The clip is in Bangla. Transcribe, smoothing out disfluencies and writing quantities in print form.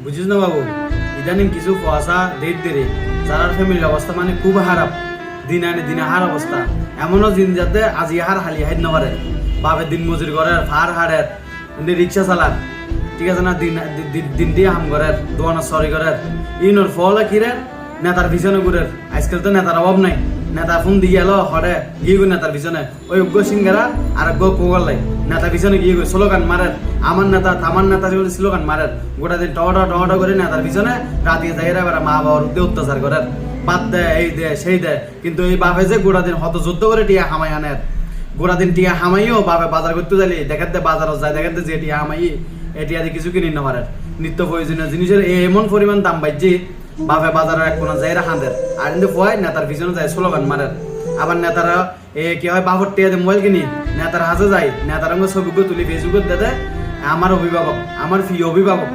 বুঝিস না বাবু, ইদানিং কিছু পয়সা দেরে যারা ফ্যামিলির অবস্থা মানে খুব খারাপ, দিন আনে দিনে হার অবস্থা, এমনও দিন যাতে আজি হার হালি হাইড না পারে, বাপের দিন মজুরি করে ফার হারের রিক্সা চালান, ঠিক আছে না, দিন দিয়ে হাম করে দোয়ানা সরি করে ইনোর ফল কিরে নেতার পিছনে ঘুরে। আজকাল তো নেতার অভাব নাই, নেতা ফোন দিয়ে এলো হরে গিয়ে গো নেতার পিছনে, ওই অজ্ঞ সিঙ্গারা আর অজ্ঞ কোগালাই নেতার পিছনে গিয়ে গই স্লোগান মারের, আমার নেতা স্লোগান মারের, গোটা দিন টমাটো করে নেতার পিছনে রাতিয়ে যাই এবার মা বাবার উদ্দে অত্যাচার করে বাদ দেয়, এই দেয় সেই দেয়। কিন্তু এই বাপে যে গোটা দিন হত যুদ্ধ করে টিয়া হামাই আনের, গোটা দিন টিয়া হামাইও বাপে বাজার করতে যাইলে দেখাতে বাজারও যায়, দেখাতে যে টিয়া হামাই এটি আদি কিছু কিনে না পারে, নিত্য প্রয়োজনীয় জিনিসের এমন পরিমাণ দাম বাড়ছে বাপে বাজারের এক কোনা যায় হাঁদের, আর কিন্তু হয় নেতার পিছনে যায় স্লোগান মারের। আবার নেতারা কি হয় বাপর টিয়া দিয়ে মোবাইল কিনি নেতার হাজে যায়, নেতার ছবি তুলি ফেসবুকে দেয় আমার অভিভাবক, আমার প্রিয় অভিভাবক